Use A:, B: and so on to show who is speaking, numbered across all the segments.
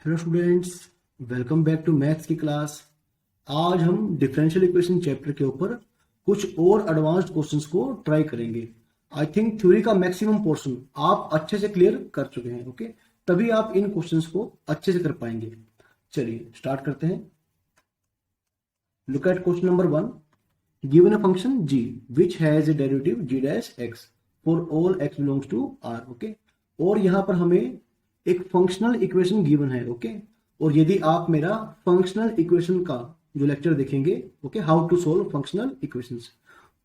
A: Hello students, welcome back to maths की class. आज हम डिफरेंशियल इक्वेशन चैप्टर के ऊपर कुछ और एडवांस्ड क्वेश्चंस को ट्राई करेंगे। आई थिंक थ्योरी का मैक्सिमम पोर्शन आप अच्छे से क्लियर कर चुके हैं। ओके, तभी आप इन क्वेश्चंस को अच्छे से कर पाएंगे। चलिए स्टार्ट करते हैं। Look at question number 1। Given a function g which has a derivative g dash x for all x belongs to r। Okay, और यहां पर हमें एक फंक्शनल इक्वेशन गिवन है। ओके, और यदि आप मेरा फंक्शनल इक्वेशन का जो लेक्चर देखेंगे, okay, how to solve functional equations,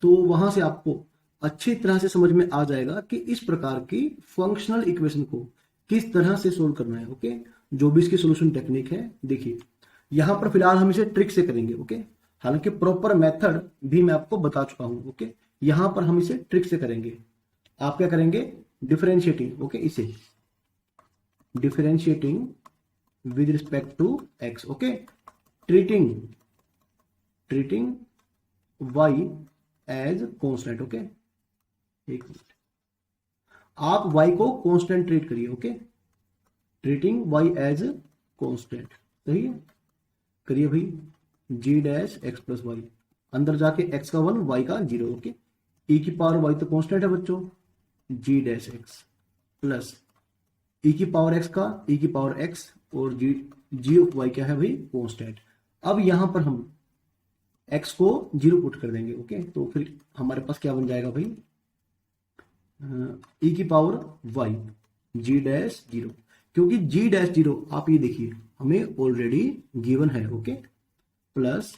A: तो वहां से आपको अच्छी तरह से समझ में आ जाएगा कि इस प्रकार की फंक्शनल इक्वेशन को किस तरह से सोल्व करना है। ओके, जो भी इसकी सोल्यूशन टेक्निक है, देखिए यहां पर फिलहाल हम इसे ट्रिक से करेंगे। ओके, हालांकि प्रॉपर मेथड भी मैं आपको बता चुका हूं। ओके, यहां पर हम इसे ट्रिक से करेंगे। आप क्या करेंगे? डिफरेंशिएटिंग। ओके, इसे differentiating with respect to x. Okay, treating y as constant. Okay, एक मिनट, आप वाई को कॉन्स्टेंट ट्रीट करिए। Okay, treating y as constant, सही है, करिए भाई। G dash x plus y, अंदर जाके एक्स का 1 वाई का 0। ओके, ई की पावर वाई तो कॉन्स्टेंट है बच्चों, जी डैश एक्स प्लस ई की पावर एक्स का ई की पावर एक्स, और जी ऑफ वाई क्या है भाई? कॉन्स्टेंट। अब यहां पर हम एक्स को 0 पुट कर देंगे। ओके, तो फिर हमारे पास क्या बन जाएगा भाई? ई की पावर वाई जी डैश 0, क्योंकि जी डैश 0 आप ये देखिए हमें ऑलरेडी गिवन है। ओके, प्लस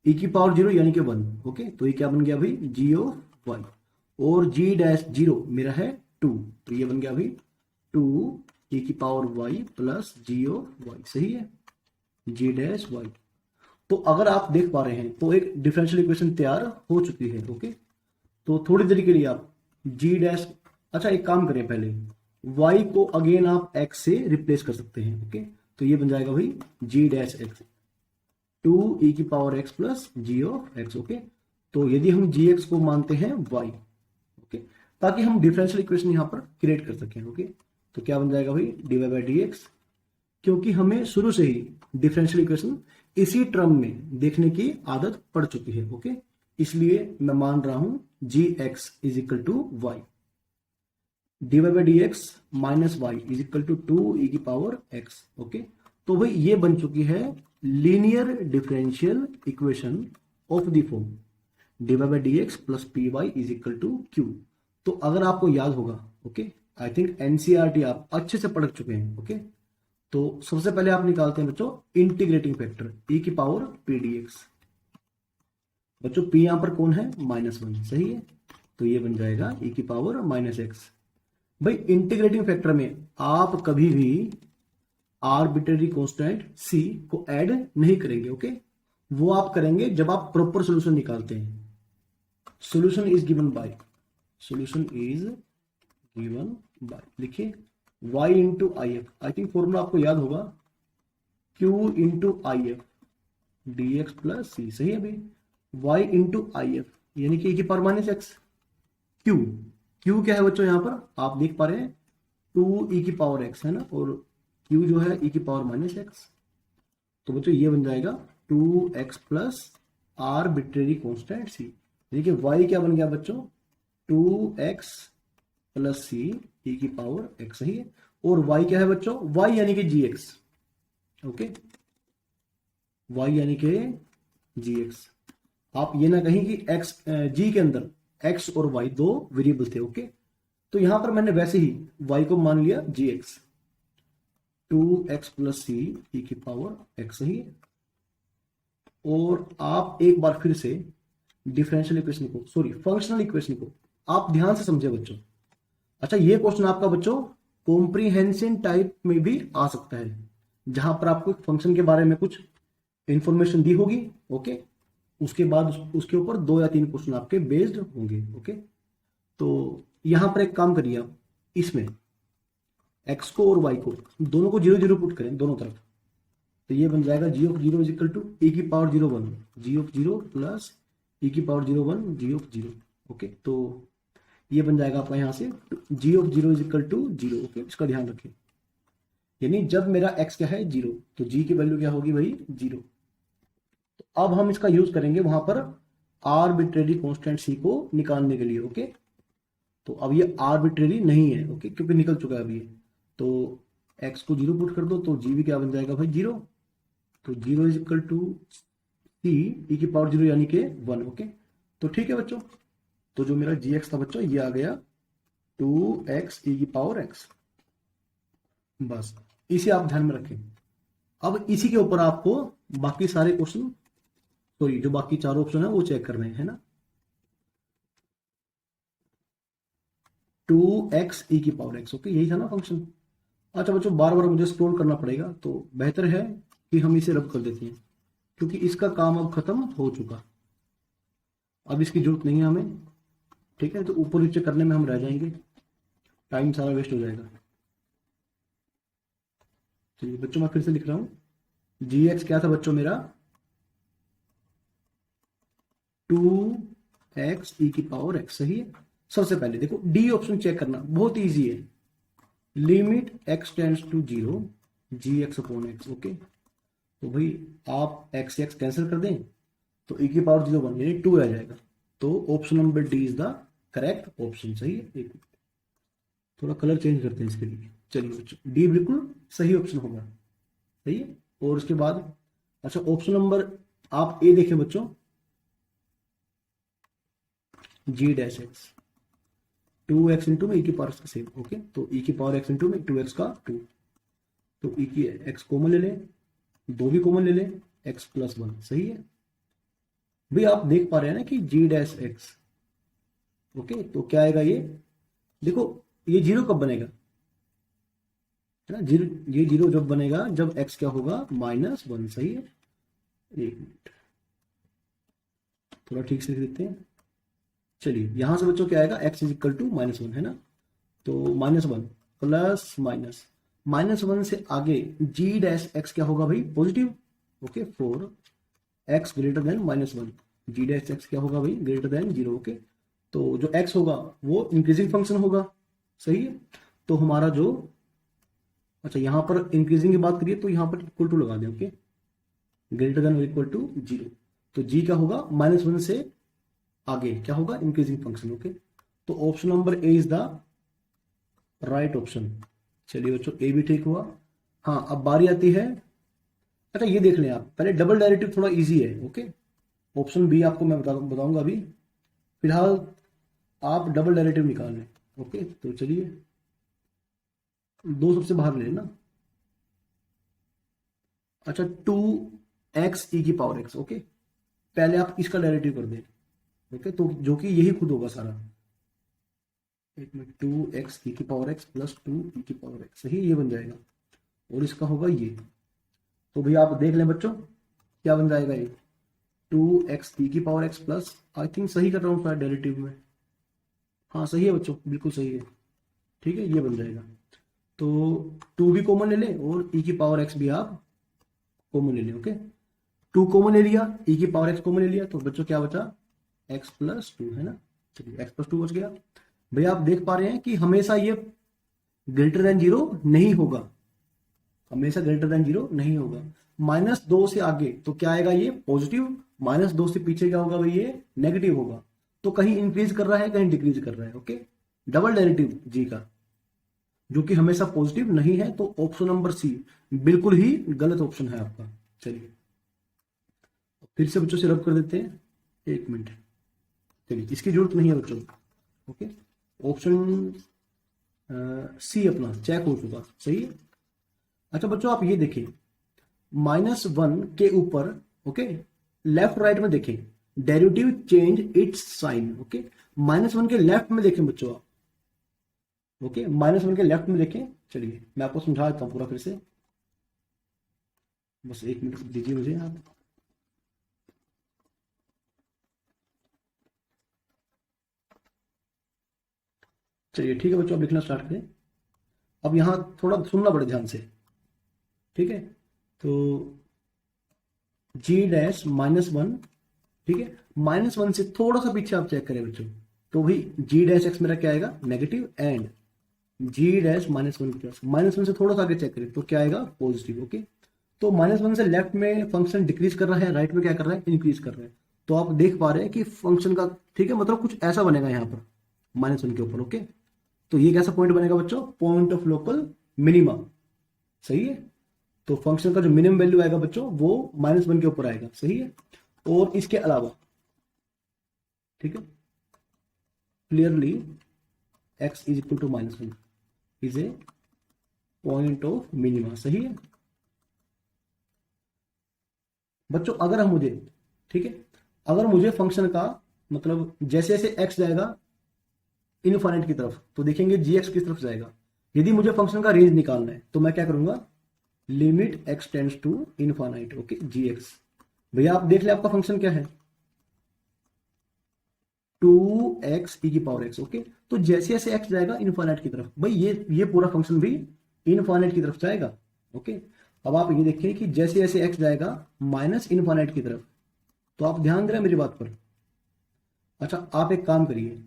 A: ई की पावर 0 यानी कि 1। ओके, तो ये क्या बन गया भाई? जी ऑफ वाई, और जी डैश 0 मेरा है 2, तो ये बन गया भाई 2 ई की power y plus g of y, सही है, जी डैश वाई। तो अगर आप देख पा रहे हैं तो एक डिफरेंशियल इक्वेशन तैयार हो चुकी है। ओके, तो थोड़ी देर के लिए आप जी डैश, अच्छा एक काम करें, पहले वाई को अगेन आप एक्स से रिप्लेस कर सकते हैं। ओके, तो ये बन जाएगा भाई जी डैश एक्स 2 ई की power x plus g of x. Okay, तो यदि हम जी एक्स को मानते हैं वाई, ओके, ताकि हम डिफरेंशियल इक्वेशन यहां पर क्रिएट कर सकें। ओके, तो क्या बन जाएगा भाई? D Y by D x, क्योंकि हमें शुरू से ही डिफरेंशियल इक्वेशन इसी टर्म में देखने की आदत पड़ चुकी है। ओके, इसलिए मैं मान रहा हूं G x is equal to Y, D Y by D X minus Y is equal to 2 ई की पावर एक्स। ओके, तो भाई ये बन चुकी है linear differential equation of the form d Y by D x plus p y is equal to q. तो अगर आपको याद होगा, ओके, आई थिंक एनसीईआरटी आप अच्छे से पढ़ चुके हैं। ओके, तो सबसे पहले आप निकालते हैं बच्चों इंटीग्रेटिंग फैक्टर ई की पावर पी डी एक्स। बच्चों पी यहां पर कौन है? -1, सही है, तो ये बन जाएगा ई की पावर माइनस एक्स। भाई इंटीग्रेटिंग फैक्टर में आप कभी भी आर्बिट्रेरी कांस्टेंट सी को ऐड नहीं करेंगे। ओके, वो आप करेंगे जब आप प्रॉपर सॉल्यूशन निकालते हैं। सॉल्यूशन इज गिवन बाय, लिखिए y into I F, I think formula आपको याद होगा, q into I F D x plus C, सही है भाई, y इंटू आई एफ यानी कि e की पावर माइनस एक्स। q क्या है बच्चों? यहां पर आप देख पा रहे हैं 2 ई की पावर एक्स है ना, और q जो है e की पावर माइनस एक्स। तो बच्चों ये बन जाएगा 2x plus arbitrary constant c। देखिए y क्या बन गया बच्चों? 2x प्लस सी ई की पावर x, सही है, और y क्या है बच्चों? y यानी कि gx। ओके, y यानी कि gx। आप ये ना कहीं कि x g के अंदर x और y दो वेरिएबल थे। ओके, तो यहां पर मैंने वैसे ही y को मान लिया gx, 2x प्लस सी ई की पावर x, सही है। और आप एक बार फिर से डिफरेंशियल इक्वेशन को, सॉरी फंक्शनल इक्वेशन को आप ध्यान से समझे बच्चों। अच्छा, ये क्वेश्चन आपका बच्चों कॉम्प्रीहेंशन टाइप में भी आ सकता है, जहां पर आपको फंक्शन के बारे में कुछ इंफॉर्मेशन दी होगी। ओके, उसके बाद उसके ऊपर 2 या 3 क्वेश्चन आपके बेस्ड होंगे। ओके, तो यहां पर एक काम करिए आप, इसमें एक्स को और वाई को दोनों को 0 0 पुट करें दोनों तरफ, तो ये बन जाएगा जी ऑफ 0 इज इक्वल टू ई की पावर 0 1 जी ऑफ 0 प्लस ई की पावर 0 1 जी ऑफ 0। ओके, तो ये बन जाएगा आपका यहां से G of 0 is equal to 0। Okay, इसका ध्यान रखें। यानी जब मेरा x क्या है 0, तो g की वैल्यू क्या होगी भाई 0। तो अब हम इसका यूज करेंगे वहां पर आर्बिट्रेरी कांस्टेंट c को निकालने के लिए। ओके, तो अब ये आर्बिट्रेरी नहीं है, ओके, क्योंकि निकल चुका है अभी ये। तो x को 0 पुट कर दो तो g भी क्या बन जाएगा भाई 0। तो 0 is equal to c e की पावर 0 यानी कि 1। ओके, तो ठीक है बच्चों, तो जो मेरा gx था बच्चों ये आ गया 2x e की पावर x। बस इसे आप ध्यान में रखें। अब इसी के ऊपर आपको बाकी सारे क्वेश्चन, सॉरी जो बाकी चार ऑप्शन है वो चेक करने हैं, है ना। 2x e की पावर x, ओके, यही था ना फंक्शन। अच्छा बच्चों, बार बार मुझे स्क्रॉल करना पड़ेगा, तो बेहतर है कि हम इसे रब कर देते हैं, क्योंकि इसका काम अब खत्म हो चुका, अब इसकी जरूरत नहीं है हमें। ठीक है, तो ऊपर नीचे करने में हम रह जाएंगे, टाइम सारा वेस्ट हो जाएगा। चलिए बच्चों, मैं फिर से लिख रहा हूं। gx क्या था बच्चों मेरा 2x e की पावर x, सही है। सबसे पहले देखो डी ऑप्शन चेक करना बहुत इजी है। Limit x tends to 0 gx upon x। Okay, तो भाई आप x x कैंसिल कर दें तो e की पावर 0 1 यानी 2 आ जाएगा। तो option number D is the correct option, सही है। एक मिनट, थोड़ा कलर चेंज करते हैं इसके लिए। चलिए बच्चों, डी बिल्कुल सही ऑप्शन होगा, सही है। और उसके बाद अच्छा ऑप्शन नंबर आप ए देखें बच्चों, जी डैश एक्स 2x इंटू में e की पावर का सेम। ओके, तो e की पावर x इंटू में 2x का 2, तो e की x कॉमन ले लें, 2 भी कॉमन ले लें, x प्लस 1, सही है। भाई आप देख पा रहे हैं ना कि g डैश एक्स। ओके, तो क्या आएगा ये, देखो ये 0 कब बनेगा, है ना। जीरो, ये 0 जब बनेगा जब x क्या होगा -1, सही है। एक मिनट, थोड़ा ठीक से लिख देते हैं। चलिए यहां से बच्चों क्या आएगा, x इज इक्वल टू -1, है ना। तो -1 प्लस -1 से आगे g डैश x क्या होगा भाई positive. Okay, for x greater than -1 g dash x क्या होगा भाई ग्रेटर देन 0। ओके, तो जो x होगा वो इंक्रीजिंग फंक्शन होगा, सही है। तो हमारा जो, अच्छा यहां पर इंक्रीजिंग की बात करिए तो यहां पर इक्वल टू लगा दें। Okay, greater than equal to 0, तो g क्या होगा -1 से आगे क्या होगा इंक्रीजिंग फंक्शन। ओके, तो option number A is the right option. चलिए बच्चों, ए भी ठीक हुआ। हाँ, अब बारी आती है, अच्छा ये देख लें आप पहले, डबल डेरिवेटिव थोड़ा इजी है। ओके, ऑप्शन बी आपको मैं बताऊंगा अभी, फिलहाल आप डबल डेरिवेटिव निकाल लें। ओके, तो चलिए दो सबसे बाहर ले ना। अच्छा 2x e की पावर x। ओके, पहले आप इसका डेरिवेटिव कर दें। ओके, तो जो कि यही खुद होगा सारा। एक मिनट, 2x e की पावर x प्लस 2 e की पावर x, सही, ये बन जाएगा। और इसका होगा ये, तो भैया आप देख लें बच्चों क्या बन जाएगा ये 2x e की power x plus, I think सही कर रहा हूँ शायद डेरिवेटिव में, हाँ सही है बच्चों, बिल्कुल सही है। ठीक है, ये बन जाएगा। तो 2 भी कॉमन ले लें और e की पावर x भी आप कॉमन ले लें। ओके, 2 कॉमन ले लिया, e की पावर x कॉमन ले लिया, तो बच्चों क्या बचा x प्लस 2, है ना। चलिए x प्लस 2 बच गया। भैया आप देख पा रहे हैं कि हमेशा ये ग्रेटर देन 0 नहीं होगा, हमेशा ग्रेटर देन 0 नहीं होगा। -2 से आगे तो क्या आएगा ये पॉजिटिव, -2 से पीछे क्या होगा भाई ये नेगेटिव होगा। तो कहीं इंक्रीज कर रहा है कहीं डिक्रीज कर रहा है। ओके, डबल डेरिवेटिव जी का जो कि हमेशा पॉजिटिव नहीं है, तो ऑप्शन नंबर सी बिल्कुल ही गलत ऑप्शन है आपका। चलिए फिर से बच्चों से रब कर देते हैं, एक मिनट। चलिए इसकी जरूरत नहीं है बच्चों। ओके, ऑप्शन सी अपना चेक हो चुका, सही है। अच्छा बच्चों आप ये देखें, -1 के ऊपर, ओके, लेफ्ट राइट में देखें, derivative change its sign. Okay, -1 के लेफ्ट में देखें बच्चों आप। ओके, -1 के लेफ्ट में देखें। चलिए मैं आपको समझा देता हूं पूरा फिर से, बस एक मिनट दीजिए मुझे आप। चलिए ठीक है बच्चों, अब लिखना स्टार्ट करें। अब यहां थोड़ा सुनना बड़े ध्यान से, ठीक है। तो g डैश -1, ठीक है, -1 से थोड़ा सा पीछे आप चेक करें बच्चों, तो भाई g डैश x मेरा क्या आएगा negative, and g dash -1 plus, -1 से थोड़ा सा आगे चेक करें तो क्या आएगा, पॉजिटिव। ओके, तो -1 से लेफ्ट में फंक्शन डिक्रीज कर रहा है, राइट में क्या कर रहा है, इंक्रीज कर रहा है। तो आप देख पा रहे हैं कि फंक्शन का, ठीक है, मतलब कुछ ऐसा बनेगा यहाँ पर -1 के ऊपर। ओके, तो ये कैसा पॉइंट बनेगा बच्चों, पॉइंट ऑफ लोकल मिनिमा। सही है, तो फंक्शन का जो मिनिमम वैल्यू आएगा बच्चों वो -1 के ऊपर आएगा। सही है, और इसके अलावा, ठीक है, clearly x is equal to -1 is a point of minima. सही है बच्चों, अगर हम मुझे, ठीक है, अगर मुझे फंक्शन का मतलब जैसे जैसे x जाएगा इनफाइनाइट की तरफ तो देखेंगे gx किस तरफ जाएगा। यदि मुझे फंक्शन का रेंज निकालना है तो मैं क्या करूंगा, limit x tends to infinite. Okay, gx, भैया आप देख ले आपका फंक्शन क्या है, 2x e की पावर x। ओके, तो जैसे जैसे x जाएगा इनफाइनाइट की तरफ, भाई ये पूरा फंक्शन भी इनफाइनाइट की तरफ जाएगा। ओके, अब आप ये देखिए कि जैसे जैसे x जाएगा माइनस इनफाइनाइट की तरफ, तो आप ध्यान दे रहे हैं मेरी बात पर। अच्छा, आप एक काम करिए,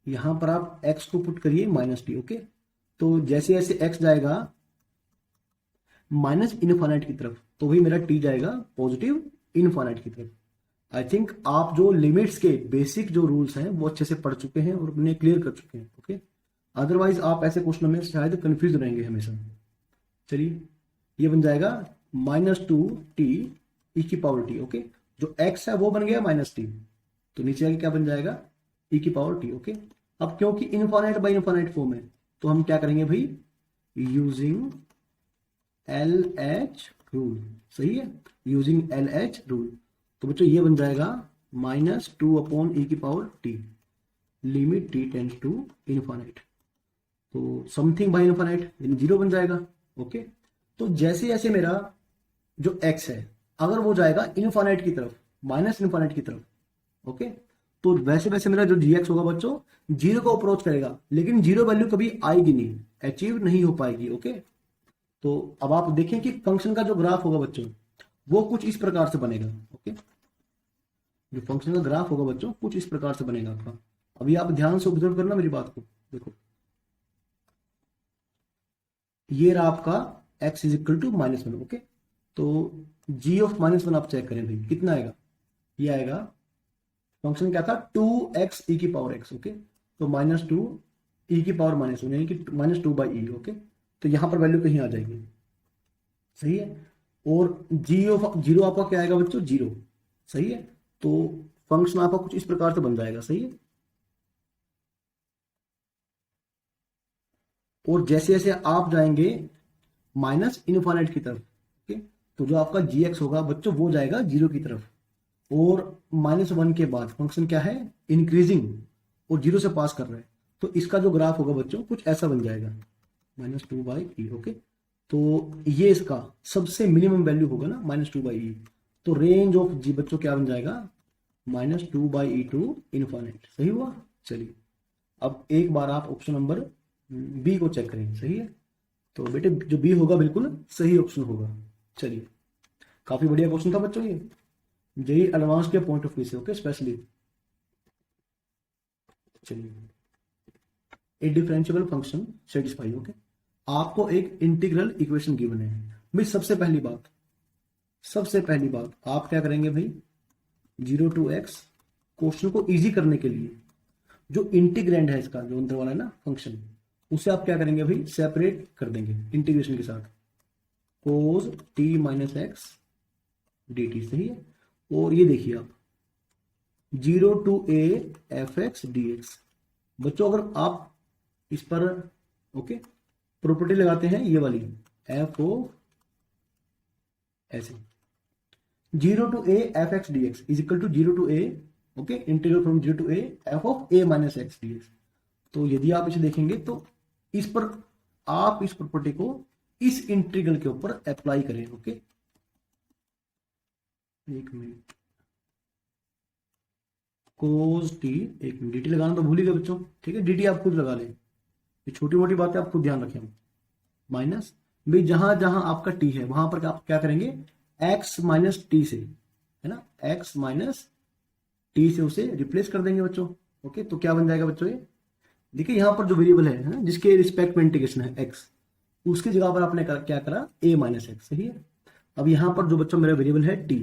A: यहां पर आप x को पुट करिए -t। ओके, तो जैसे जैसे x जाएगा माइनस इनफाइनाइट की तरफ तो वही मेरा t जाएगा पॉजिटिव इनफाइनाइट की तरफ। आई थिंक आप जो लिमिट्स के बेसिक जो रूल्स हैं वो अच्छे से पढ़ चुके हैं और उन्हें क्लियर कर चुके हैं। ओके, अदरवाइज आप ऐसे क्वेश्चन में शायद कंफ्यूज रहेंगे हमेशा। चलिए, ये बन जाएगा -2t e की पावर t। ओके, जो x है वो बन गया -t, तो नीचे आगे क्या बन जाएगा, e की पावर t। ओके, अब क्योंकि इनफाइनाइट बाय इनफाइनाइट फॉर्म है तो हम क्या करेंगे भाई, यूजिंग LH रूल। सही है, यूजिंग LH रूल, तो बच्चों ये बन जाएगा -2/e की power t, limit t tends to infinite, तो समथिंग बाय इनफाइनाइट जीरो बन जाएगा। ओके, तो जैसे जैसे मेरा जो x है अगर वो जाएगा इनफाइनाइट की तरफ, माइनस इनफाइनाइट की तरफ, ओके, तो वैसे वैसे मेरा जो gx होगा बच्चों जीरो को अप्रोच करेगा, लेकिन जीरो वैल्यू कभी आएगी नहीं, अचीव नहीं हो पाएगी। ओके, तो अब आप देखें कि फंक्शन का जो ग्राफ होगा बच्चों वो कुछ इस प्रकार से बनेगा। ओके, जो फंक्शन का ग्राफ होगा बच्चों कुछ इस प्रकार से बनेगा आपका। अभी आप ध्यान से ऑब्जर्व करना मेरी बात को, देखो ये रहा आपका x is equal to -1। Okay, तो g ऑफ -1 आप चेक करें भाई कितना आएगा, ये आएगा, फंक्शन क्या था 2x e की पावर x। ओके, तो -2 e की पावर -1 यानी कि -2/e। ओके, तो यहां पर वैल्यू कहीं आ जाएगी। सही है, और g ऑफ जीरो आपका क्या आएगा बच्चों, 0। सही है, तो फंक्शन आपका कुछ इस प्रकार से बन जाएगा। सही है, और जैसे जैसे आप जाएंगे माइनस इनफाइनाइट की तरफ, ओके, तो जो आपका gx होगा बच्चों वो जाएगा 0 की तरफ, और -1 के बाद फंक्शन क्या है, इंक्रीजिंग, और 0 से पास कर रहा है, तो इसका जो ग्राफ होगा बच्चों कुछ ऐसा बन जाएगा -2/e। ओके, तो ये इसका सबसे मिनिमम वैल्यू होगा ना -2/e, तो रेंज ऑफ जी बच्चों क्या बन जाएगा, -2/e टू इनफाइनाइट। सही हुआ। चलिए, अब एक बार आप ऑप्शन नंबर बी को चेक करें। सही है, तो बेटे जो बी होगा बिल्कुल सही ऑप्शन होगा। चलिए, काफी बढ़िया क्वेश्चन था बच्चों ये, जेई एडवांस के पॉइंट ऑफ व्यू से। ओके, स्पेशली चलिए, ए डिफरेंशिएबल फंक्शन सेटिस्फाई। ओके, आपको एक इंटीग्रल इक्वेशन गिवन है भाई। सबसे पहली बात आप क्या करेंगे भाई, 0 to x, क्वेश्चन को इजी करने के लिए जो इंटीग्रेंड है इसका, जो अंदर वाला है ना फंक्शन, उसे आप क्या करेंगे भाई, सेपरेट कर देंगे इंटीग्रेशन के साथ, cos t minus x dt। सही है, और ये देखिए आप 0 to a fx dx। बच्चों अगर आप इस पर ओके प्रॉपर्टी लगाते हैं ये वाली f ऑफ ऐसे 0 to a fx dx is equal to 0 to a, okay, integral from 0 to a f of a minus x dx। तो यदि आप इसे देखेंगे तो इस पर आप इस प्रॉपर्टी को इस इंटीग्रल के ऊपर अप्लाई करें। ओके, एक मिनट, कोस टी, एक मिनट, dt लगाना तो भूल ही गए बच्चों, ठीक है, dt आप खुद लगा लें, ये छोटी मोटी बातें आप खुद ध्यान रखें। माइनस भाई जहां जहां आपका t है वहां पर आप क्या करेंगे, x माइनस टी से, है ना, x माइनस टी से उसे रिप्लेस कर देंगे बच्चों। ओके, तो क्या बन जाएगा बच्चों, ये देखिए यहाँ पर जो वेरिएबल है ना, जिसके रिस्पेक्ट में इंटीग्रेशन है x, उसकी जगह पर आपने क्या करा, a माइनस एक्स, सही है। अब यहाँ पर जो बच्चों मेरा वेरिएबल है t,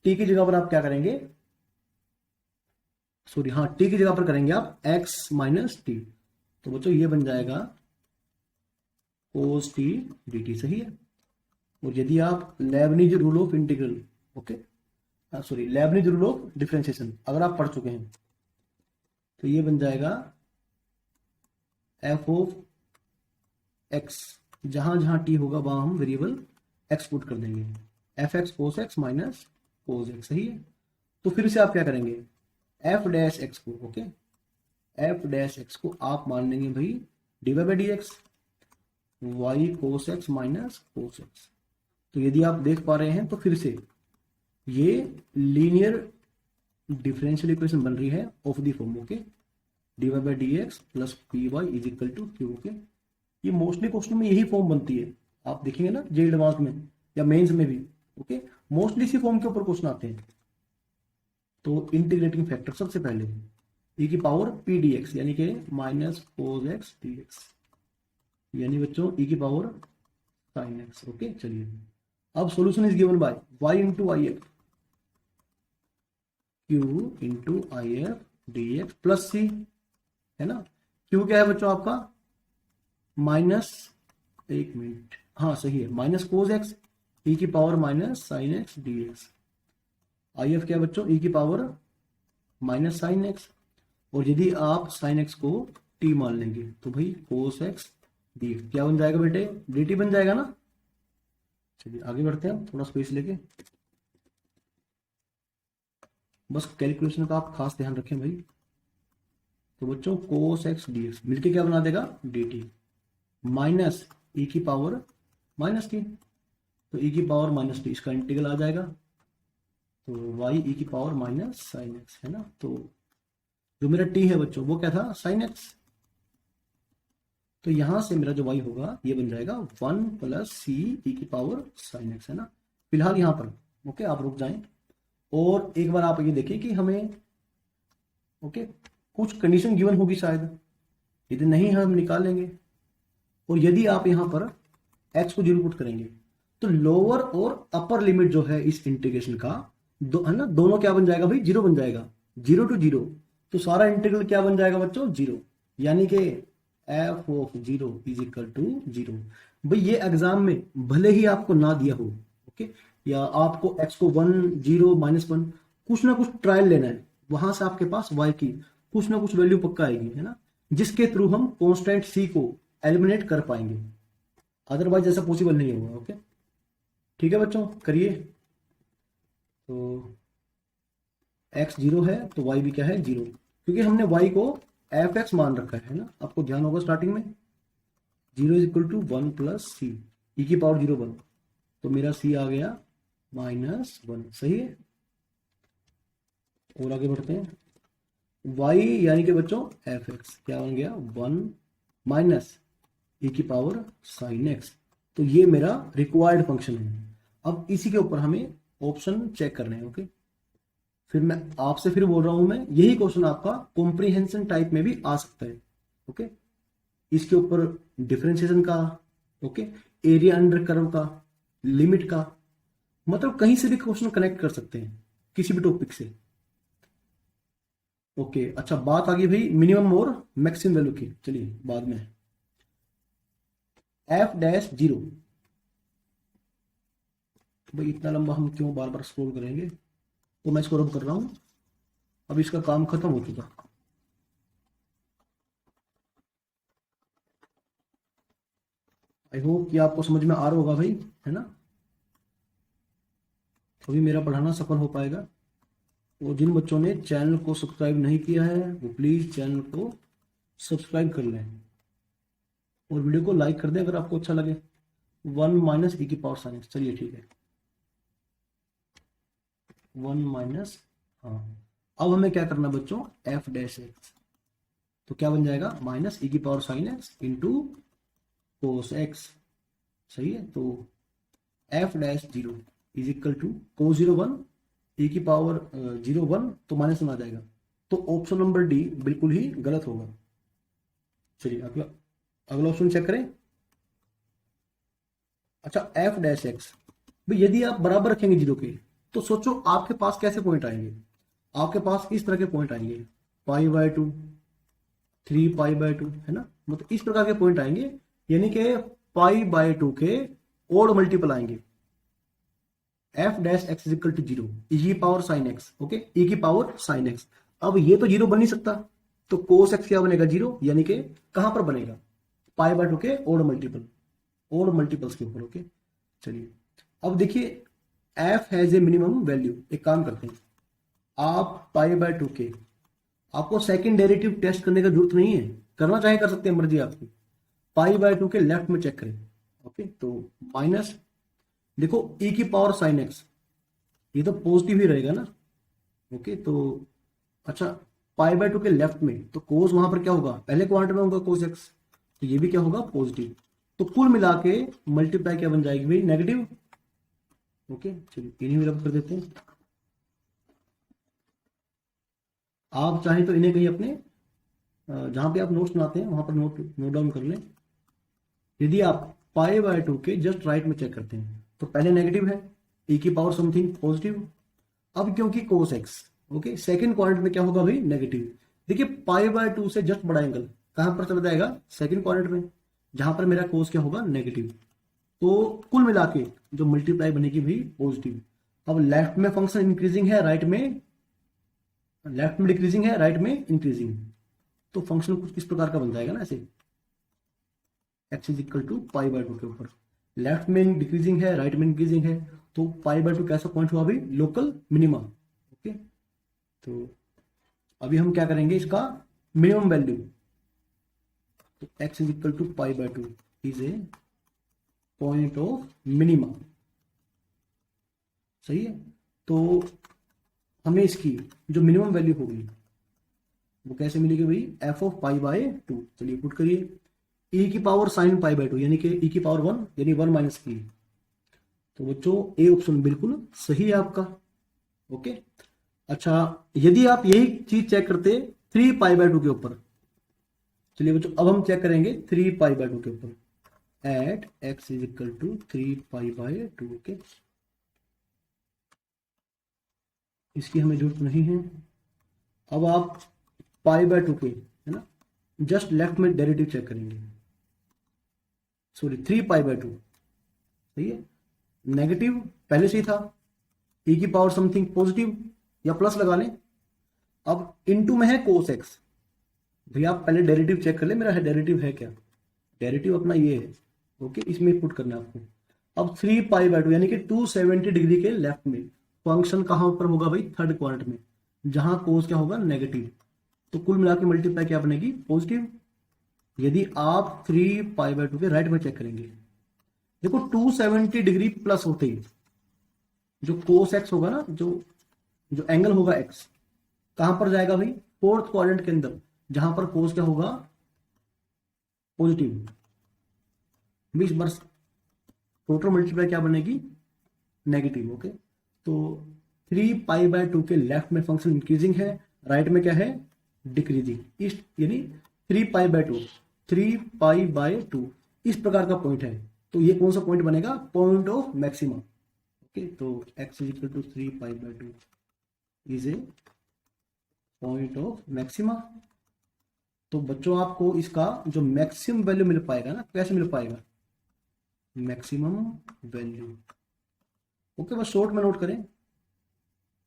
A: t की जगह पर आप क्या करेंगे, सॉरी हाँ, t की जगह पर करेंगे आप x माइनस टी, तो बच्चों ये बन जाएगा cos t dt, सही है। और यदि आप Lebanese rule of integral, okay sorry Lebanese rule of differentiation अगर आप पढ़ चुके हैं, तो ये बन जाएगा एफ ऑफ एक्स, जहां जहां टी होगा वहां हम वेरिएबल एक्स पुट कर देंगे, f x cos x minus cos x, सही है। तो फिर से आप क्या करेंगे, एफ डैश एक्स को, ओके एफ डैश एक्स को आप मान लेंगे भाई d Y by D x, y cos x minus cos x. तो यदि आप देख पा रहे हैं तो फिर से ये लीनियर डिफरेंशियल इक्वेशन बन रही है of the form, okay d Y by D x plus p y is equal to q, okay. ये मोस्टली क्वेश्चन में यही फॉर्म बनती है, आप देखेंगे ना जे एडवांस में या मेंस में भी, ओके मोस्टली इसी फॉर्म के ऊपर क्वेश्चन आते हैं। तो इंटीग्रेटिंग फैक्टर सबसे पहले e की पावर पी डी एक्स यानी कि minus cos x D x, यानी बच्चों e की पावर साइन एक्स, ओके। चलिए अब solution is given by y into I F Q into I F D x plus C, है ना। क्यू क्या है बच्चों आपका माइनस, एक मिनट, हाँ सही है, माइनस कोस एक्स ई की power minus sine x D x. I F क्या है बच्चों, ई की पावर माइनस साइन एक्स, और यदि आप साइन एक्स को टी मान लेंगे तो भाई कोस एक्स डी एक्स क्या बन जाएगा बेटे, डी टी बन जाएगा ना। चलिए आगे बढ़ते हैं थोड़ा स्पेस लेके, बस कैलकुलेशन का आप खास ध्यान रखें भाई। तो बच्चों कोस एक्स डी एक्स मिलकर क्या बना देगा, डी टी माइनस ई की पावर माइनस टी, तो ई की पावर माइनस टी इसका इंटीग्रल आ जाएगा, तो वाई ई की पावर माइनस साइन एक्स, है ना। तो जो मेरा टी है बच्चों वो क्या था, साइन एक्स, तो यहां से मेरा जो वाई होगा ये बन जाएगा 1 प्लस सी ई की पावर साइन एक्स, है ना। फिलहाल यहां पर ओके आप रुक जाएं, और एक बार आप ये देखिए कि हमें ओके कुछ कंडीशन गिवन होगी शायद, यदि नहीं हम निकाल लेंगे। और यदि आप यहां पर x को 0 पुट करेंगे तो लोअर और अपर लिमिट जो है इस इंटीग्रेशन का है ना, दोनों क्या बन जाएगा भाई, 0 बन जाएगा, 0 टू 0, तो सारा इंटीग्रल क्या बन जाएगा बच्चों, 0, यानी कि f of 0 is equal to 0। भाई ये एग्जाम में भले ही आपको ना दिया हो, ओके, या आपको x को 1 0 -1 कुछ ना कुछ ट्रायल लेना है, वहां से आपके पास y की कुछ ना कुछ वैल्यू पक्का आएगी, है ना, जिसके थ्रू हम कांस्टेंट c को एलिमिनेट कर पाएंगे, अदरवाइज ऐसा पॉसिबल नहीं होगा, ओके। ठीक है बच्चों करिए, तो x 0 है तो y भी क्या है 0, क्योंकि हमने y को एफ एक्स मान रखा है ना, आपको ध्यान होगा स्टार्टिंग में 0 इज इक्वल टू 1 प्लस सी ई की पावर 0 1, तो मेरा c आ गया -1, सही है। और आगे बढ़ते हैं, y यानी कि बच्चों एफ एक्स क्या बन गया 1 माइनस ई की पावर साइन एक्स, तो ये मेरा रिक्वायर्ड फंक्शन है। अब इसी के ऊपर हमें ऑप्शन चेक करने हैं, ओके। फिर मैं आपसे फिर बोल रहा हूं, मैं यही क्वेश्चन आपका कॉम्प्रिहेंशन टाइप में भी आ सकता है, ओके। इसके ऊपर डिफरेंशिएशन का, ओके, एरिया अंडर कर्व का, लिमिट का, मतलब कहीं से भी क्वेश्चन कनेक्ट कर सकते हैं किसी भी टॉपिक से, ओके। अच्छा बात आ गई भाई मिनिमम और मैक्सिमम वैल्यू की, चलिए बाद में एफ डैश 0, भाई इतना लंबा हम क्यों बार बार स्क्रॉल करेंगे, तो मैं इसको रब कर रहा हूं, अब इसका काम खत्म हो चुका। आई होप कि आपको समझ में आ रहा होगा भाई, है ना, तभी मेरा पढ़ाना सफल हो पाएगा। और जिन बच्चों ने चैनल को सब्सक्राइब नहीं किया है वो प्लीज चैनल को सब्सक्राइब कर लें और वीडियो को लाइक कर दें अगर आपको अच्छा लगे। 1 माइनस ई की पावर साइन एक्स, चलिए ठीक है 1 माइनस, हाँ अब हमें क्या करना बच्चों, एफ डैश एक्स, तो क्या बन जाएगा माइनस ई की power sine x into cos x, सही है। तो f dash 0 is equal to cos 0 1 e की पावर 0 1, तो -1 आ जाएगा, तो ऑप्शन नंबर डी बिल्कुल ही गलत होगा। चलिए अगला अगला ऑप्शन चेक करें। अच्छा एफ डैश एक्स, भाई यदि आप बराबर रखेंगे जीरो के तो सोचो आपके पास कैसे पॉइंट आएंगे। आपके पास इस तरह के पॉइंट आएंगे, pi by two, 3 pi by 2, है ना, मतलब इस प्रकार के पॉइंट आएंगे, यानी कि पाई बाय 2 के ओड मल्टीपल आएंगे। F dash x equal to zero, e की power sine x, okay, e की पावर साइन एक्स। अब ये तो जीरो बन नहीं सकता, तो कोस एक्स क्या बनेगा, जीरो, यानी कि कहां पर बनेगा, पाई बाय 2 के ओड मल्टीपल, ओड मल्टीपल्स के ऊपर, ओके। चलिए अब देखिए F has a minimum value, एक काम करते हैं, आप पाई बाय 2 के, आपको सेकंड डेरिवेटिव टेस्ट करने का जरूरत नहीं है, करना चाहे कर सकते हैं, मर्जी आपकी। पाई बाय 2 के लेफ्ट में चेक करें, ओके, तो माइनस, देखो ई की पावर साइन एक्स, ये तो पॉजिटिव ही रहेगा ना, ओके। तो अच्छा पाई बाय 2 के लेफ्ट में तो कोस वहां पर क्या होगा, पहले क्वाड्रेंट में होगा कोस एक्स, तो ये भी क्या होगा, पॉजिटिव। तो कुल मिला के मल्टीप्लाई क्या बन जाएगी भाई, नेगेटिव, ओके। चलिए इन्हीं में रब कर देते हैं। आप चाहें तो इन्हें कहीं अपने जहां पे आप नोट्स बनाते हैं वहां पर नोट डाउन कर लें। यदि आप पाई बाय 2 के जस्ट राइट में चेक करते हैं तो पहले नेगेटिव है, ई की पावर समथिंग पॉजिटिव, अब क्योंकि cos x, okay, second quadrant में क्या होगा भाई, नेगेटिव। देखिए पाई बाय 2 से जस्ट बड़ा एंगल कहां पर चला जाएगा, सेकंड क्वाड्रेंट में, जहां पर मेरा कोस क्या होगा, नेगेटिव। तो कुल मिला के जो मल्टीप्लाई बनेगी भाई पॉजिटिव। अब लेफ्ट में फंक्शन इंक्रीजिंग है, राइट में, लेफ्ट में डिक्रीजिंग है, राइट में इंक्रीजिंग, तो फंक्शन कुछ इस प्रकार का बन जाएगा ना, ऐसे x is equal to pi by 2 के ऊपर, लेफ्ट में डिक्रीजिंग है, राइट में इंक्रीजिंग है, तो पाई बाय 2 कैसा पॉइंट हुआ भाई, लोकल मिनिमम, ओके। तो अभी हम क्या करेंगे, इसका मिनिमम वैल्यू, तो x is equal to pi by 2 is a point of minimum, सही है। तो हमें इसकी जो मिनिमम वैल्यू होगी वो कैसे मिलेगी भाई, एफ ऑफ पाई बाय 2, चलिए पुट करिए, ई की पावर साइन पाई बाय 2 यानी कि ई की पावर 1 यानी 1 माइनस ई। तो बच्चों ए ऑप्शन बिल्कुल सही है आपका, ओके। अच्छा यदि आप यही चीज चेक करते 3 पाई बाय 2 के ऊपर, चलिए बच्चों अब हम चेक करेंगे 3 पाई बाय 2 के ऊपर, at x is equal to 3 pi by 2, okay. इसकी हमें जरूरत नहीं है। अब आप पाई बाय 2 के, है ना, जस्ट लेफ्ट में डेरिवेटिव चेक करेंगे, सॉरी 3 पाई बाय 2, सही है, नेगेटिव पहले से ही था, ई की पावर समथिंग पॉजिटिव या प्लस लगा लें। अब इनटू में है कोस एक्स, भैया आप पहले डेरिवेटिव चेक कर ले, मेरा डेरिवेटिव है क्या, डेरिवेटिव अपना ये है, ओके, इसमें पुट करना है आपको। अब 3 पाई बाय 2 यानी कि 270 डिग्री के लेफ्ट में फंक्शन कहां पर होगा भाई, थर्ड क्वाड्रेंट में, जहां कोस क्या होगा, नेगेटिव। तो कुल मिला के मल्टीप्लाई क्या बनेगी, पॉजिटिव। यदि आप 3 पाई बाय 2 के राइट में चेक करेंगे, देखो 270 डिग्री प्लस होते ही जो कोस एक्स होगा ना, जो एंगल होगा एक्स, कहां पर जाएगा भाई, फोर्थ क्वाड्रेंट के अंदर, जहां पर कोस क्या होगा, पॉजिटिव। 20 वर्ष टोटल मल्टीप्लाई क्या बनेगी, नेगेटिव, ओके। तो 3 पाई बाय 2 के लेफ्ट में फंक्शन इंक्रीजिंग है, राइट में क्या है, डिक्रीजिंग, इस यानी 3 पाई बाय 2, 3 पाई बाय 2 इस प्रकार का पॉइंट है। तो ये कौन सा पॉइंट बनेगा, पॉइंट ऑफ मैक्सिमा, ओके। तो x is equal to 3 pi by 2 is a point of maxima. तो बच्चों आपको इसका जो मैक्सिमम वैल्यू मिल पाएगा ना, कैसे मिल पाएगा, मैक्सिमम वैल्यू, ओके, बस शॉर्ट में नोट करें,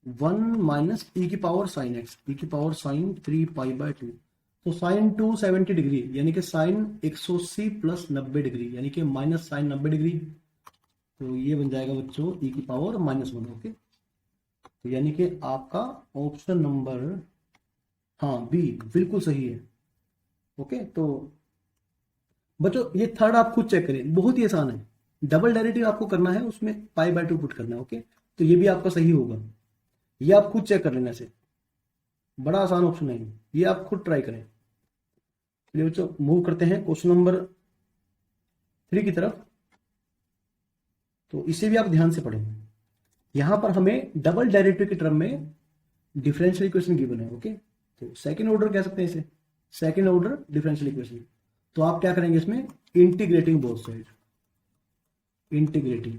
A: 1 माइनस ई की पावर साइन एक्स, ई की पावर साइन 3 पाई बाय 2, तो साइन 270 डिग्री यानी कि साइन 180 प्लस 90 डिग्री यानी कि माइनस साइन 90 डिग्री, तो ये बन जाएगा बच्चों ई की पावर -1, ओके। तो यानी कि आपका ऑप्शन नंबर, हाँ बी बिल्कुल सही है, ओके। तो बच्चों ये थर्ड आप खुद चेक करें, बहुत ही आसान है, डबल डेरिवेटिव आपको करना है, उसमें पाई बाय 2 पुट करना है, ओके। तो ये भी आपका सही होगा, ये आप खुद चेक कर लेना से, बड़ा आसान ऑप्शन है ये आप खुद ट्राई करें। चलिए बच्चों मूव करते हैं क्वेश्चन नंबर 3 की तरफ। तो इसे भी आप ध्यान से पढ़ें, यहां पर हमें डबल डेरिवेटिव के टर्म में डिफरेंशियल इक्वेशन गिवन है, ओके। तो सेकंड ऑर्डर कह सकते हैं इसे, सेकंड ऑर्डर डिफरेंशियल इक्वेशन। तो आप क्या करेंगे इसमें, इंटीग्रेटिंग बोथ साइड, इंटीग्रेटिंग,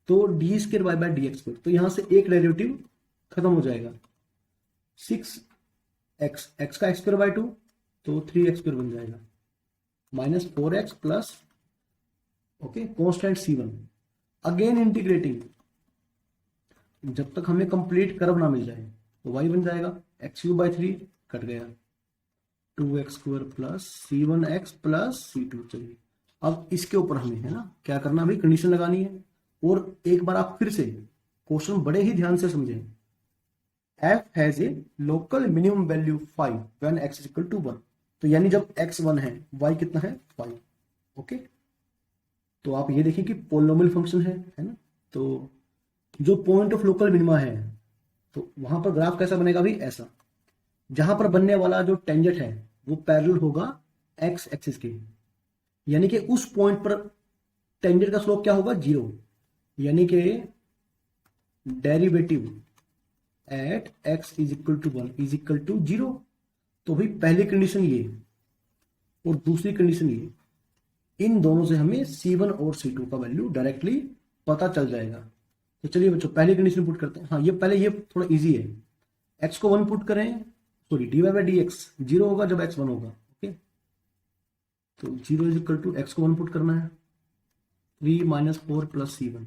A: तो d square y by d x square, तो यहां से एक डेरिवेटिव खत्म हो जाएगा, 6x, एक्स का एक्स स्क्र बाय 2, तो 3x स्क्र बन जाएगा, minus 4x plus, okay, constant C1, again integrating, जब तक हमें कंप्लीट कर्व ना मिल जाए, तो y बन जाएगा x³ 3 कट गया, 2x square plus C1x plus C2। चलिए अब इसके ऊपर हमें है ना क्या करना, भाई कंडीशन लगानी है। और एक बार आप फिर से क्वेश्चन बड़े ही ध्यान से समझें, f has a local minimum value 5 when x is equal to 1, तो यानी जब x 1 है y कितना है 5, ओके। तो आप ये देखिए कि पोलिनोमियल फंक्शन है ना, तो जो पॉइंट ऑफ लोकल मिनिमा है, तो वहां पर ग्राफ कैसा बनेगा भाई, ऐसा, जहां पर बनने वाला जो टेंजेंट है वो पैरेलल होगा x एक्सिस के, यानी कि उस पॉइंट पर टेंजेंट का स्लोप क्या होगा, 0, यानी कि derivative at x is equal to 1 is equal to 0। तो भाई पहली कंडीशन ये और दूसरी कंडीशन ये, इन दोनों से हमें C1 और C2 का वैल्यू डायरेक्टली पता चल जाएगा। तो चलिए बच्चों पहली कंडीशन पुट करते हैं। हाँ, ये पहले ये थोड़ा इजी है, x को 1 पुट करें, sorry dy by D x 0 होगा जब x 1 होगा, ओके। तो 0 इज इक्वल टू x को 1 पुट करना है, 3 माइनस 4 प्लस C1,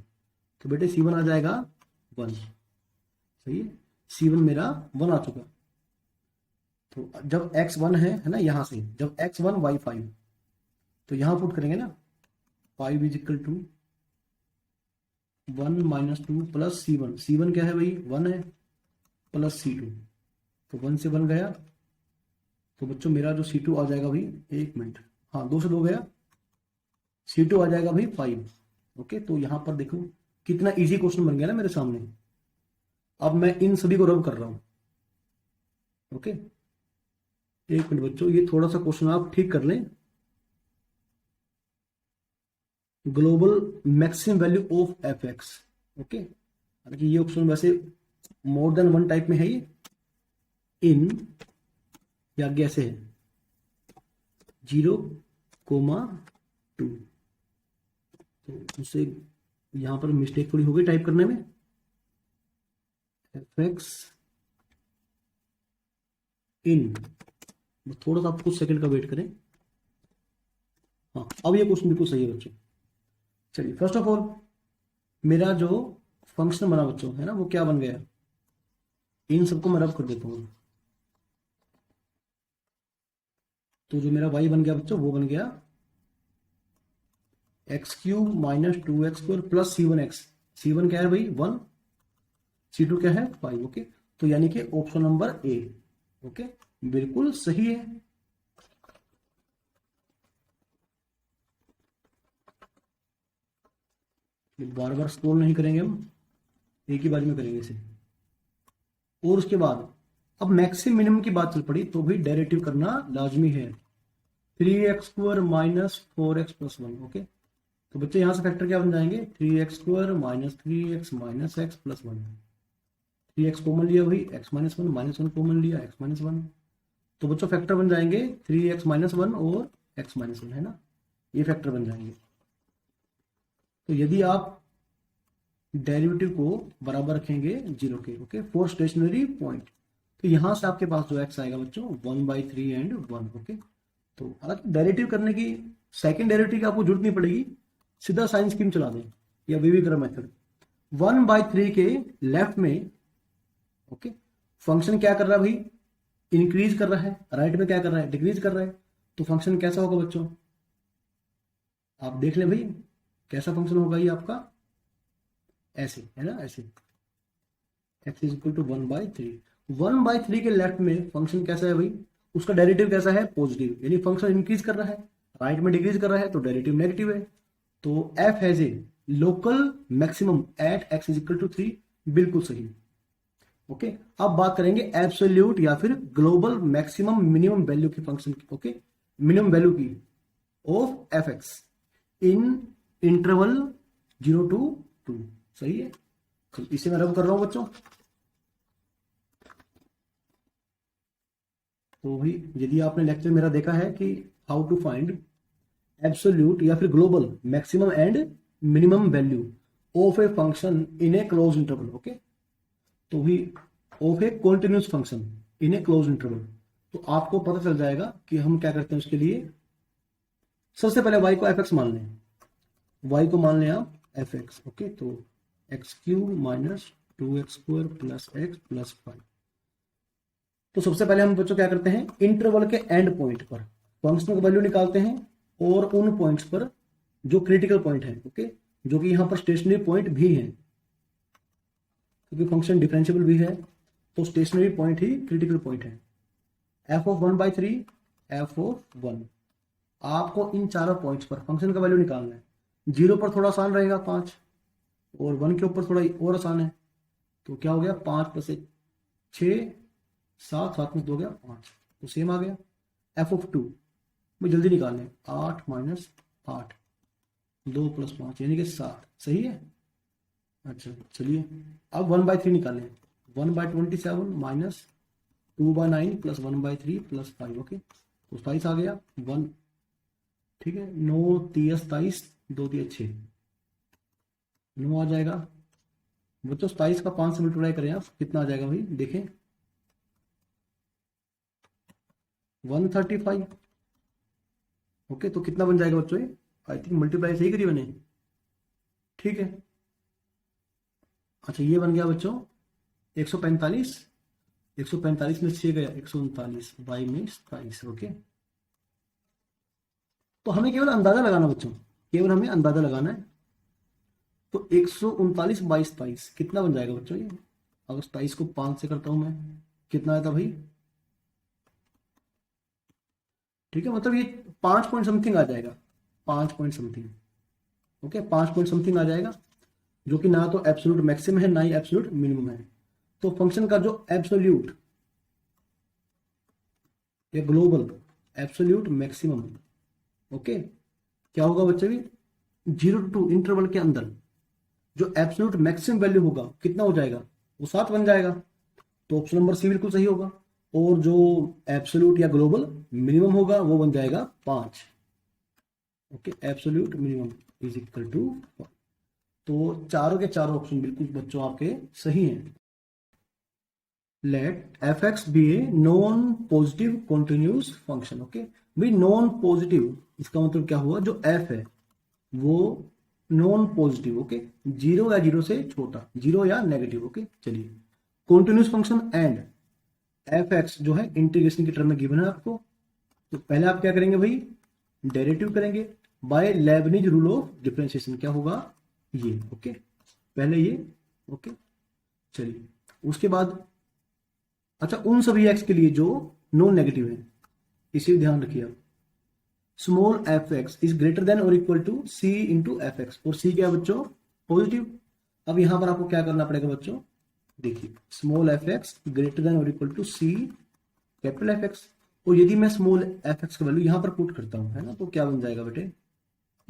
A: तो बेटे C1 आ जाएगा 1, सही है, C1 मेरा 1 आ चुका। तो जब x 1 है ना, यहां से जब x 1 y 5, तो यहां पुट करेंगे ना, 5 is equal to 1 minus 2 plus C1, C1 क्या है भाई 1 है, प्लस C2, तो 1 से 1 गया, तो बच्चों मेरा जो C2 आ जाएगा भाई, एक मिनट, हाँ 2 से 2 गया, C2 आ जाएगा भाई 5, ओके। तो यहां पर देखो कितना इजी क्वेश्चन बन गया ना मेरे सामने। अब मैं इन सभी को रब कर रहा हूं, ओके। एक मिनट बच्चों, ये थोड़ा सा क्वेश्चन आप ठीक कर लें, global maximum value of F x, okay. हालांकि ये ऑप्शन वैसे मोर देन वन टाइप में है, ये इन या आगे ऐसे है 0,2, तो उससे यहां पर मिस्टेक थोड़ी हो गई टाइप करने में, एफ एक्स इन, थोड़ा सा आप कुछ सेकंड का वेट करें। हाँ, अब ये क्वेश्चन बिल्कुल सही है बच्चों। चलिए फर्स्ट ऑफ ऑल मेरा जो फंक्शन बना बच्चों है ना, वो क्या बन गया, इन सबको मैं रब कर देता हूं, तो जो मेरा y बन गया बच्चों वो बन गया x³ minus 2x square plus C1x, C1 क्या है भाई 1, C2 क्या है 5, ओके। तो यानी कि ऑप्शन नंबर ए, ओके, बिल्कुल सही है। बार बार स्क्रॉल नहीं करेंगे हम, एक ही बार में करेंगे इसे। और उसके बाद अब मैक्सिमम मिनिमम की बात चल पड़ी, तो भी डेरिवेटिव करना लाजमी है, 3x square minus 4x plus 1, okay. तो बच्चे यहां से फैक्टर क्या बन जाएंगे, 3x square minus 3x minus x plus 1, 3x common लिया वही x माइनस 1, माइनस 1 कॉमन लिया x माइनस 1, तो बच्चों फैक्टर बन जाएंगे 3x माइनस 1 और x माइनस 1, है ना, ये फैक्टर बन जाएंगे। तो यदि आप डेरिवेटिव को बराबर रखेंगे 0 के, ओके, फॉर स्टेशनरी पॉइंट, तो यहां से आपके पास जो x आएगा बच्चों 1/3 एंड 1, ओके। तो हालांकि डेरिवेटिव करने की सेकंड डेरिवेटिव की आपको जरूरत नहीं पड़ेगी, सीधा साइन स्कीम चला दें या विविग्र मेथड, 1/3 के लेफ्ट में, ओके, फंक्शन क्या कर रहा है भाई, इंक्रीज कर रहा है, राइट में क्या कर रहा है, डिक्रीज कर रहा है, तो फंक्शन कैसा होगा बच्चों, आप देख लें भाई कैसा फंक्शन होगा ये आपका, ऐसे है ना, ऐसे x इज इक्वल टू 1/3, 1/3 के लेफ्ट में फंक्शन कैसा है भाई, उसका डेरिवेटिव कैसा है, पॉजिटिव, यानी फंक्शन इंक्रीज कर रहा है, राइट में डिक्रीज कर रहा है, तो डेरिवेटिव नेगेटिव है। तो f has a local maximum at x is equal to 3, बिल्कुल सही, ओके। अब बात करेंगे एब्सोल्यूट या फिर ग्लोबल मैक्सिमम मिनिमम वैल्यू की फंक्शन की, ओके, मिनिमम वैल्यू की of F x in interval 0 to 2, सही है। तो इसे मैं रब कर रहा हूं बच्चों। तो भाई यदि आपने लेक्चर मेरा देखा है कि हाउ टू फाइंड एब्सोल्यूट या फिर global maximum and minimum value of a function in A close interval. Okay, तो भी of a continuous function in A close interval. तो आपको पता चल जाएगा कि हम क्या करते हैं उसके लिए। सबसे पहले y को fx मान लें, y को मान लें आप fx। ओके, तो x cube minus 2x² plus x plus 5। तो सबसे पहले हम बच्चों क्या करते हैं, इंटरवल के एंड पॉइंट पर फंक्शन का वैल्यू निकालते हैं और उन पॉइंट्स पर जो क्रिटिकल पॉइंट है, ओके, जो कि यहां पर स्टेशनरी पॉइंट भी है, क्योंकि फंक्शन डिफरेंशिएबल भी है तो स्टेशनरी पॉइंट ही क्रिटिकल पॉइंट है। f(1/3), f(1), आपको इन चारों पॉइंट्स पर फंक्शन का वैल्यू निकालना है। 0 पर थोड़ा आसान रहेगा 5, और 1 के ऊपर थोड़ा और आसान है। तो क्या हो गया, 5 + 6 7, 7 में 2 गया 5, तो सेम आ गया। f(2) मैं जल्दी निकालने, 8 - 8, 2 + 5 यानी कि 7, सही है। अच्छा चलिए, अब 1/3 निकालें, 1/27 माइनस 2/9 + 1/3 + 5। ओके, तो 27 आ गया 1, ठीक है। 9 × 3 = 27, 2 × 3 = 6, 9 आ जाएगा बच्चों। 27 का 5 से मल्टीप्लाई करें आप, कितना आ जाएगा भाई, देखें, 135। ओके, तो कितना बन जाएगा बच्चों, आई थिंक मल्टीप्लाई सही करी मैंने, ठीक है। अच्छा, ये बन गया बच्चों 145, 145 में 6 गया 139, y में 27। ओके, तो हमें केवल अंदाजा लगाना बच्चों, केवल हमें अंदाजा लगाना है। तो 139 / 27 कितना बन जाएगा बच्चों ये, अगर 27 को 5 से करता हूं मैं, कितना आया था भाई, ठीक है, मतलब ये 5 पॉइंट समथिंग आ जाएगा, 5 point something. Okay, 5 point something आ जाएगा, जो कि ना तो एब्सोल्यूट मैक्सिमम है ना ही एब्सोल्यूट मिनिमम है। तो फंक्शन का जो एब्सोल्यूट या ग्लोबल एब्सोल्यूट मैक्सिमम, ओके, क्या होगा बच्चे भी, 0 to 2 इंटरवल के अंदर जो एब्सोल्यूट मैक्सिमम वैल्यू होगा कितना हो जाएगा, वो 7 बन जाएगा। तो ऑप्शन नंबर सी बिल्कुल सही होगा। और जो एब्सोल्यूट या ग्लोबल मिनिमम होगा वो बन जाएगा 5। Okay, absolute minimum is equal to, तो चारों के चारों ऑप्शन बिल्कुल बच्चों आपके सही हैं। Let f(x) be a non positive continuous function. Okay भाई, नॉन पॉजिटिव इसका मतलब क्या हुआ, जो f है वो नॉन पॉजिटिव, ओके, 0 या 0 से छोटा, 0 या नेगेटिव। ओके, चलिए, कॉन्टिन्यूस फंक्शन एंड f(x) जो है इंटीग्रेशन की टर्म में गिवन है आपको। तो पहले आप क्या करेंगे भाई, डेरिवेटिव करेंगे by Leibniz rule of differentiation. क्या होगा ये, ओके, पहले ये, ओके, चलिए, उसके बाद अच्छा, उन सभी x के लिए जो नॉन नेगेटिव है, इसी ध्यान रखिए आप, small f(x) is greater than और इक्वल टू c × f(x), और c क्या है बच्चों, पॉजिटिव। अब यहां पर आपको क्या करना पड़ेगा बच्चों, देखिए, स्मॉल f(x) ग्रेटर देन और equal to c capital F(x), और यदि मैं स्मॉल f(x) का वैल्यू यहां पर पुट करता हूं, है ना, तो क्या बन जाएगा बेटे,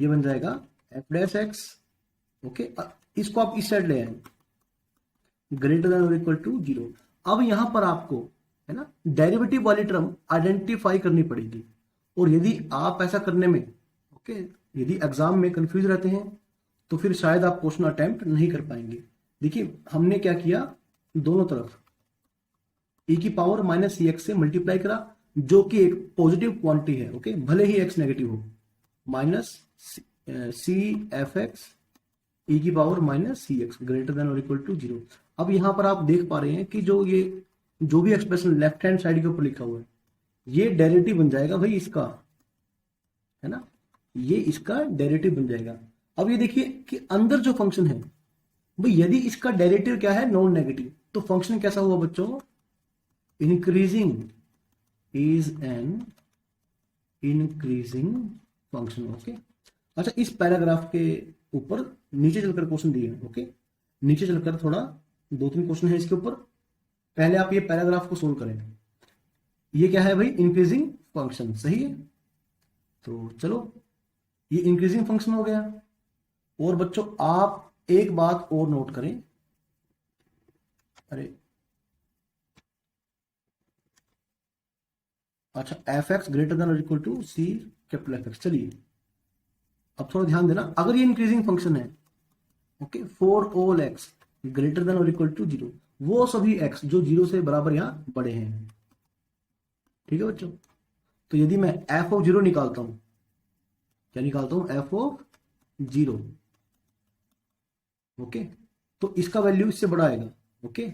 A: ये बन जाएगा f'(x). ओके, इसको आप इस साइड ले आए, ग्रेटर देन और इक्वल टू 0। अब यहां पर आपको, है ना, डेरिवेटिव वाली टर्म आइडेंटिफाई करनी पड़ेगी। और यदि आप ऐसा करने में, ओके, यदि एग्जाम में कंफ्यूज रहते हैं तो फिर शायद आप क्वेश्चन अटेम्प्ट नहीं कर पाएंगे। देखिए, हमने क्या किया, दोनों तरफ e⁻⁻cx से मल्टीप्लाई करा, जो कि एक पॉजिटिव क्वांटिटी है, ओके, भले ही x नेगेटिव हो, minus cf(x) e⁻⁻cx greater than और इक्वल टू 0। अब यहां पर आप देख पा रहे हैं कि जो भी एक्सप्रेशन लेफ्ट हैंड साइड के ऊपर लिखा हुआ है, ये डेरिवेटिव बन जाएगा भाई इसका, है ना, ये इसका डेरिवेटिव बन जाएगा। अब ये देखिए कि अंदर जो फंक्शन है भाई, यदि इसका डेरिवेटिव क्या है, नॉन नेगेटिव, तो फंक्शन कैसा हुआ बच्चों, increasing, is an increasing function. Okay, अच्छा, इस पैराग्राफ के ऊपर नीचे चलकर क्वेश्चन दिए हैं। ओके, नीचे चलकर थोड़ा 2-3 क्वेश्चन है इसके ऊपर। पहले आप ये पैराग्राफ को सोल्व करें। ये क्या है भाई, इंक्रीजिंग फंक्शन, सही है। तो चलो, ये इंक्रीजिंग फंक्शन हो गया। और बच्चों आप एक बात और नोट करें, अरे अच्छा, f(x) ग्रेटर देन और equal to c capital F(x). चलिए, अब थोड़ा ध्यान देना, अगर ये इंक्रीजिंग फंक्शन है, okay, for all x greater than और इक्वल टू 0, वो सभी एक्स जो 0 से बराबर यहां बड़े हैं, ठीक है बच्चों। तो यदि मैं एफ ऑफ 0 निकालता हूं, क्या निकालता हूं, एफ ऑफ 0, ओके, तो इसका वैल्यू इससे बड़ा आएगा, ओके,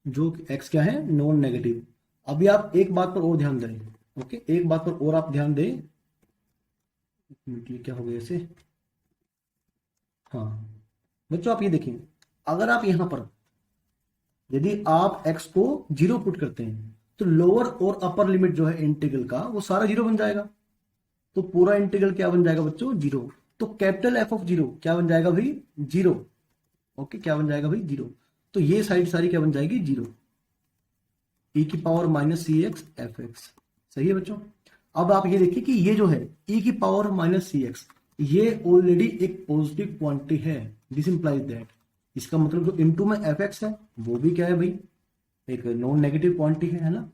A: जो एक्स क्या है, नॉन नेगेटिव। अभी आप एक बात पर और ध्यान दें, ओके, एक बात पर और आप ध्यान दें, ये क्या हो गया इसे, हाँ बच्चों आप ये देखिए, अगर आप यहां पर यदि आप x को 0 पुट करते हैं तो लोअर और अपर लिमिट जो है इंटीग्रल का वो सारा 0 बन जाएगा, तो पूरा इंटीग्रल क्या बन जाएगा बच्चों, 0। तो कैपिटल एफ ऑफ 0 क्या बन जाएगा भाई, 0, ओके, क्या बन जाएगा भाई, 0। तो ये साइड सारी क्या बन जाएगी, 0, e की पावर माइनस सी एक्स एफ एक्स, सही है बच्चों। अब आप ये देखिए कि ये जो है e की पावर माइनस सी एक्स, ये ऑलरेडी एक पॉजिटिव क्वांटिटी है, दिस इंप्लाइज दैट, इसका मतलब जो इनटू में एफ एक्स है वो भी क्या है भाई, एक नॉन नेगेटिव क्वांटिटी है ना।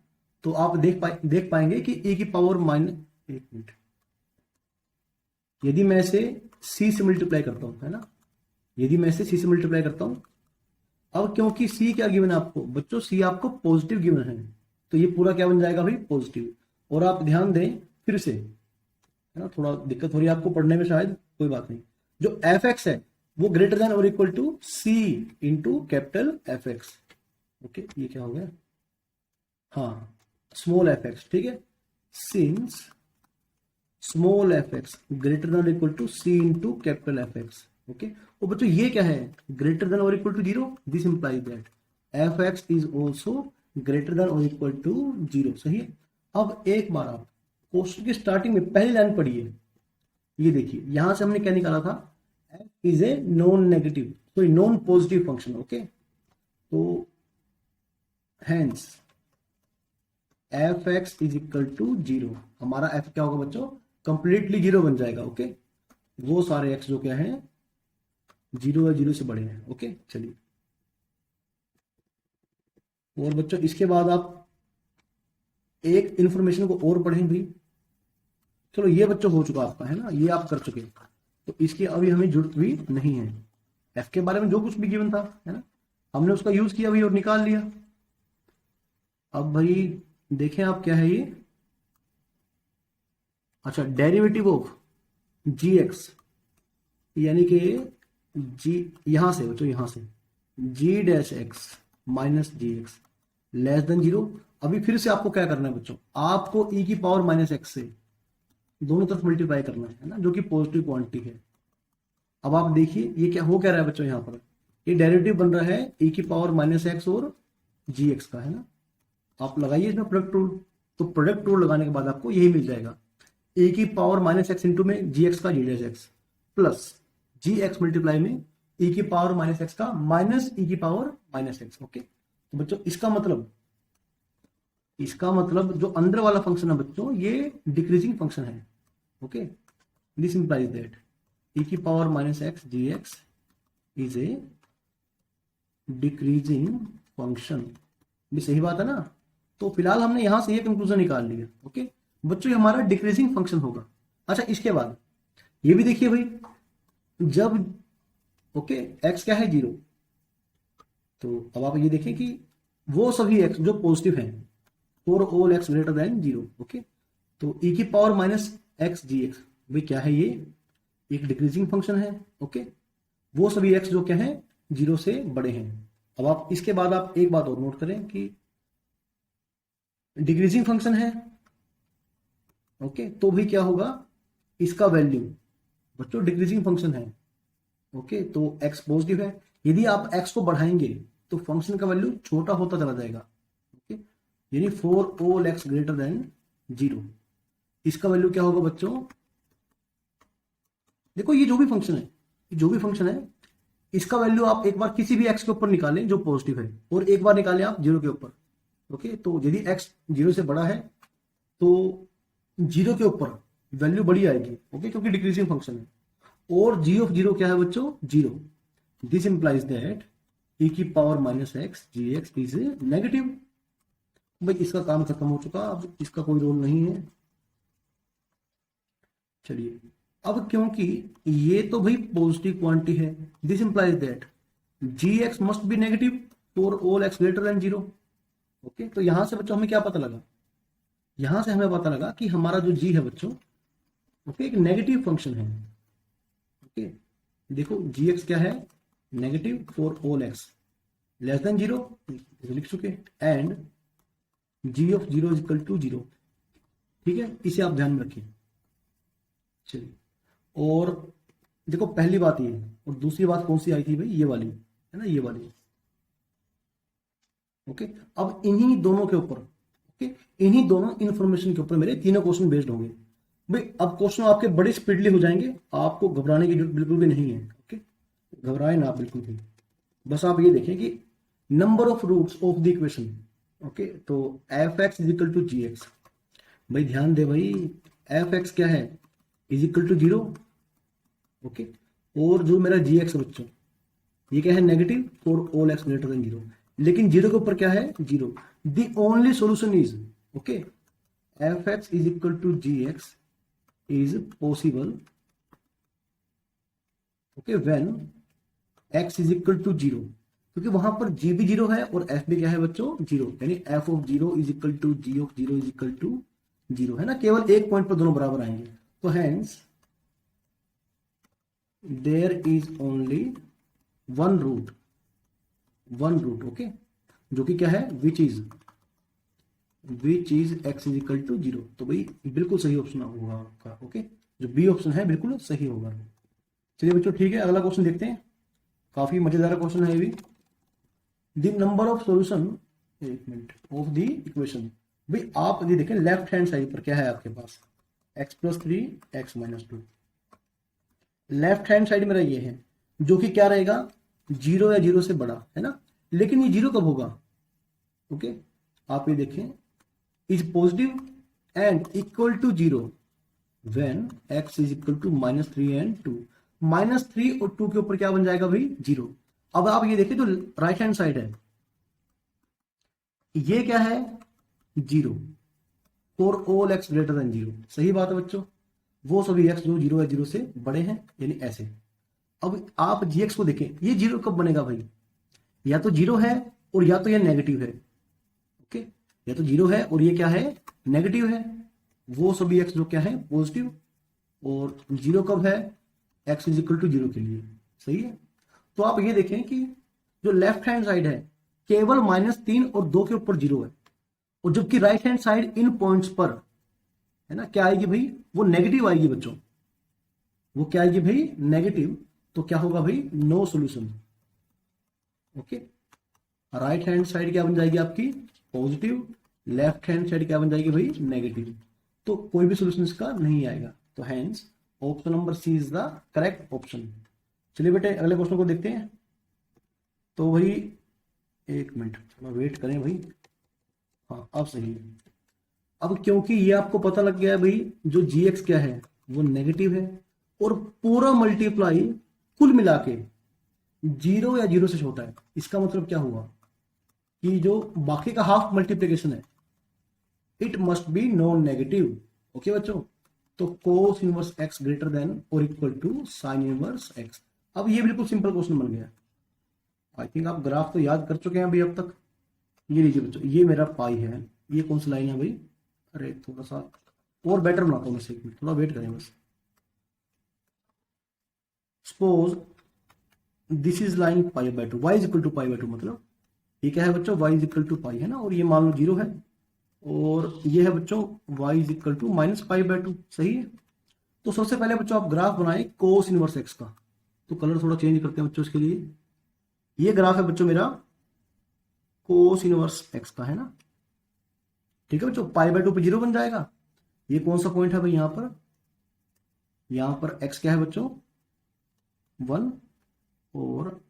A: तो आप देख पाएंगे कि e की पावर माइनस, एक मिनट, यदि मैं इसे c से मल्टीप्लाई करता हूं, है ना, यदि मैं इसे c से मल्टीप्लाई करता हूं, अब क्योंकि c क्या गिवन है आपको बच्चों, c आपको पॉजिटिव गिवन है, तो ये पूरा क्या बन जाएगा भाई, पॉजिटिव। और आप ध्यान दें फिर से, है ना, थोड़ा दिक्कत हो रही है आपको पढ़ने में शायद, कोई बात नहीं, जो एफ एक्स है वो ग्रेटर देन और equal to c into capital f x, okay, ये क्या हो गया, हाँ, स्मॉल एफ एक्स, ठीक है, since small f x greater than और equal to c into capital f x, okay. और बच्चों ये क्या है, ग्रेटर देन और equal to 0, this implies that f x is also greater than और इक्वल टू 0, सही है। अब एक बार आप क्वेश्चन की स्टार्टिंग में पहली लाइन पढ़िए, ये देखिए यहां से हमने क्या निकाला था, f is a non negative, तो नॉन पॉजिटिव फंक्शन, ओके, तो hence f x is equal to 0, हमारा एफ क्या होगा बच्चों, कंप्लीटली 0 बन जाएगा, ओके, वो सारे एक्स जो क्या है 0 या 0 से बड़े हैं, ओके। चलिए और बच्चों इसके बाद आप एक इंफॉर्मेशन को और पढ़ें भाई, चलो ये बच्चों हो चुका आपका, है ना, ये आप कर चुके, तो इसकी अभी हमें जरूरत भी नहीं है, एफ के बारे में जो कुछ भी गिवन था, है ना, हमने उसका यूज किया भाई और निकाल लिया। अब भाई देखें आप क्या है ये, अच्छा, डेरिवेटिव ऑफ जी एक्स, यानी कि जी, यहां से बच्चों, यहां से जी डैश एक्स माइनस जी एक्स लेस देन 0। अभी फिर से आपको क्या करना है बच्चों, आपको e की पावर माइनस एक्स से दोनों तरफ मल्टीप्लाई करना है ना, जो कि पॉजिटिव क्वांटिटी है। अब आप देखिए ये क्या हो क्या रहा है बच्चों, यहां पर ये डेरिवेटिव बन रहा है e की पावर माइनस एक्स और जी एक्स का, है ना। आप लगाइए इसमें प्रोडक्ट रूल, तो प्रोडक्ट रूल लगाने के बाद आपको यही मिल जाएगा, ए की पावर माइनस एक्स इंटू में जी एक्स का जी डैश एक्स प्लस जी एक्स मल्टीप्लाई में e की पावर माइनस एक्स का माइनस e की पावर माइनस एक्स, ओके। तो बच्चों इसका मतलब जो अंदर वाला फंक्शन है बच्चों ये डिक्रीजिंग फंक्शन है, okay, this implies that e की power minus x g x is a decreasing function, भी सही बात है ना। तो फिलहाल हमने यहां से ये कंक्लूजन निकाल लिया, ओके बच्चों, ये हमारा डिक्रीजिंग फंक्शन होगा। अच्छा, इसके बाद ये भी देखिए भाई, जब ओके एक्स क्या है 0, तो अब आप ये देखें कि वो सभी एक्स जो पॉजिटिव हैं, for all x greater than 0, okay, तो e की power minus x g x भाई क्या है, ये एक डिक्रीजिंग फंक्शन है, ओके, वो सभी एक्स जो क्या है 0 से बड़े हैं। अब आप इसके बाद आप एक बात और नोट करें कि डिक्रीजिंग फंक्शन है, ओके, तो भी क्या होगा, इसका वैल्यू बच्चों डिक्रीजिंग फंक्शन है, ओके, तो x पॉजिटिव है, यदि आप x को बढ़ाएंगे तो फंक्शन का वैल्यू छोटा होता चला जाएगा, ओके, यानी for all x greater than 0 इसका वैल्यू क्या होगा बच्चों, देखो ये जो भी फंक्शन है इसका वैल्यू आप एक बार किसी भी x के ऊपर निकालें जो पॉजिटिव है, और एक बार निकालें आप 0 के ऊपर, ओके, तो यदि x 0 से बड़ा है तो 0 के ऊपर वैल्यू बड़ी आएगी, ओके, क्योंकि डिक्रीजिंग फंक्शन है, और g ऑफ 0 क्या है बच्चों, 0, दिस इंप्लाइज दैट e की power minus x g x is negative. भाई इसका काम खत्म हो चुका, अब इसका कोई रोल नहीं है। चलिए अब क्योंकि ये तो भाई पॉजिटिव क्वांटिटी है, this implies that g x must be negative for all x greater than 0। Okay, तो यहां से बच्चों हमें क्या पता लगा, यहां से हमें पता लगा कि हमारा जो जी है बच्चों, ओके, एक नेगेटिव फंक्शन है। ओके, देखो जी एक्स क्या है, negative for all x less than 0, लिख चुके, and g of 0 is equal to 0। ठीक है, इसे आप ध्यान में रखिए। चलिए, और देखो पहली बात ये, और दूसरी बात कौन सी आई थी भाई, ये वाली है ना, ये वाली। ओके, अब इन्हीं दोनों के ऊपर, ओके, इन्हीं दोनों इंफॉर्मेशन के ऊपर मेरे तीनों क्वेश्चन बेस्ड होंगे भाई। अब क्वेश्चन आपके बड़े स्पीडली हो जाएंगे, आपको घबराने की जरूरत बिल्कुल भी नहीं है। ओके, घबराए ना बिल्कुल भी, बस आप ये देखें कि number of roots of the equation. Okay, तो f x is equal to g x, भाई ध्यान दे भाई, एफ एक्स क्या है, इज इक्वल टू 0। ओके, और जो मेरा जी एक्स बच्चों, ये क्या है, negative for all x greater than 0, लेकिन 0 के ऊपर क्या है, 0। The only solution is, okay, f x is equal to g x is possible, okay, when x is equal to 0, क्योंकि वहां पर जी भी 0 है और एफ भी क्या है बच्चों, 0, यानी f of 0 is equal to g of 0 is equal to 0 है ना, केवल एक पॉइंट पर दोनों बराबर आएंगे। तो hence there is only one root, okay, जो कि क्या है, which is x is equal to 0। तो भाई बिल्कुल सही ऑप्शन होगा आपका। ओके, जो बी ऑप्शन है बिल्कुल सही होगा। चलिए बच्चों, ठीक है, अगला क्वेश्चन देखते हैं, काफी मजेदार क्वेश्चन है ये भी। द नंबर ऑफ सॉल्यूशन, एक मिनट, ऑफ द इक्वेशन। भाई आप ये देखें लेफ्ट हैंड साइड पर क्या है आपके पास, x plus 3 x minus 2, left hand side मेरा ये है, जो कि क्या रहेगा, 0 या 0 से बड़ा है ना, लेकिन ये 0 कब होगा, ओके, आप ये देखें, is positive and equal to 0 when x is equal to -3 and 2। -3 और 2 के ऊपर क्या बन जाएगा भाई, 0। अब आप ये देखिए, जो राइट हैंड साइड है ये क्या है, 0 for all x greater than 0। सही बात है बच्चों, वो सभी एक्स जो 0 या 0 से बड़े हैं, यानी ऐसे। अब आप जी एक्स को देखें, ये 0 कब बनेगा भाई, या तो 0 है और या तो ये नेगेटिव है। ओके, या तो 0 है और ये क्या है, नेगेटिव है, वो सभी एक्स जो क्या है, पॉजिटिव, और 0 कब है, एक्स इज इक्वल टू 0 के लिए। सही है, तो आप ये देखें कि जो लेफ्ट हैंड साइड है केवल -3 और 2 के ऊपर 0 है, और जबकि राइट हैंड साइड इन पॉइंट्स पर है ना, क्या आएगी भाई, वो नेगेटिव आएगी बच्चों, वो क्या आएगी भाई, नेगेटिव। तो क्या होगा भाई, no solution. Okay, right hand side क्या बन जाएगी आपकी, पॉजिटिव, लेफ्ट हैंड साइड क्या बन जाएगी भाई, नेगेटिव। तो कोई भी सॉल्यूशन इसका नहीं आएगा। तो hence option number c is the correct option. चलिए बेटे, अगले क्वेश्चन को देखते हैं। तो भाई एक मिनट थोड़ा वेट करें भाई, हाँ अब सही है। अब क्योंकि ये आपको पता लग गया है भाई, जो जी एक्स क्या है वो नेगेटिव है, और पूरा मल्टीप्लाई कुल मिला के 0 या 0 से छोटा है, इसका मतलब क्या हुआ कि जो बाकी का हाफ मल्टीप्लीकेशन है it must be non negative. Okay बच्चों, तो cos inverse x greater than और equal to sine inverse x. अब ये बिल्कुल सिंपल क्वेश्चन बन गया। आई थिंक आप ग्राफ तो याद कर चुके हैं अभी अब तक। ये लीजिए बच्चों, ये मेरा पाई है, ये कौन सी लाइन है भाई, अरे थोड़ा सा और बेटर बनाता हूं मैं, एक मिनट थोड़ा वेट करें बस। Suppose this is line pi by 2, y is equal to pi by 2, मतलब ये क्या है बच्चों, y is equal to pi है ना, और ये मान लो 0 है, और ये है बच्चों y इज इक्वल टू -π/2। सही है, तो सबसे पहले बच्चों आप ग्राफ बनाए कोस इनवर्स एक्स का। तो कलर थोड़ा चेंज करते हैं बच्चों इसके लिए। ये ग्राफ है बच्चों मेरा कोस इनवर्स एक्स का, है ना, ठीक है बच्चों, π/2 पे 0 बन जाएगा। ये कौन सा पॉइंट है भाई, यहां पर x क्या है बच्चों, 1, और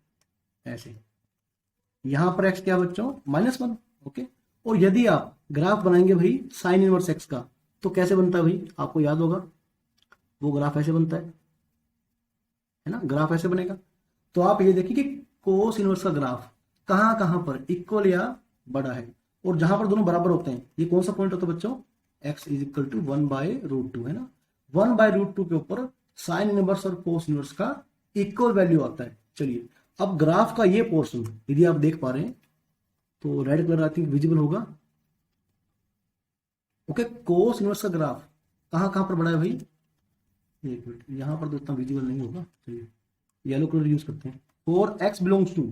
A: ऐसे यहां पर x क्या है बच्चों, -1। ओके, और यदि आप ग्राफ बनाएंगे भाई साइन इनवर्स एक्स का, तो कैसे बनता है भाई, आपको याद होगा, वो ग्राफ ऐसे बनता है ना, ग्राफ ऐसे बनेगा। तो आप ये देखिए कि कोस इनवर्स का ग्राफ कहां कहां पर इक्वल या बड़ा है, और जहां पर दोनों बराबर होते हैं, ये कौन सा पॉइंट होता है बच्चों, x इज इक्वल टू 1/√2 है ना, 1/√2 के ऊपर साइन इनवर्स और कोस इनवर्स का इक्वल वैल्यू आता है। चलिए अब ग्राफ का ये पोर्शन यदि आप देख पा रहे हैं तो red colour I think visible होगा। ओके, कोस इनवर्स का ग्राफ कहां कहां पर बड़ा है भाई, एक मिनट, यहां पर तो इतना विजिबल नहीं होगा। चलिए येलो कलर यूज करते हैं। फॉर एक्स बिलोंग्स टू,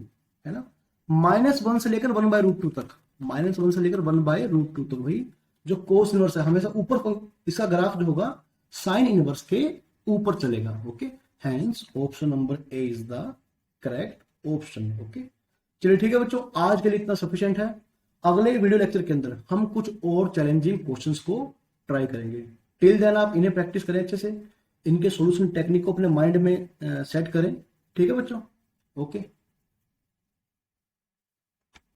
A: है ना, -1 से लेकर 1/√2 तक, -1 से लेकर 1/√2 तक भाई जो कोस इनवर्स है हमेशा ऊपर, इसका ग्राफ जो होगा साइन इनवर्स के ऊपर चलेगा। Okay, hence option number A is the correct option. Okay, चलिए ठीक है बच्चों, आज के लिए इतना सफिशिएंट है। अगले वीडियो लेक्चर के अंदर हम कुछ और चैलेंजिंग क्वेश्चंस को ट्राई करेंगे। टिल देन आप इन्हें प्रैक्टिस करें अच्छे से, इनके सॉल्यूशन टेक्निक को अपने माइंड में सेट करें। ठीक है बच्चों, ओके।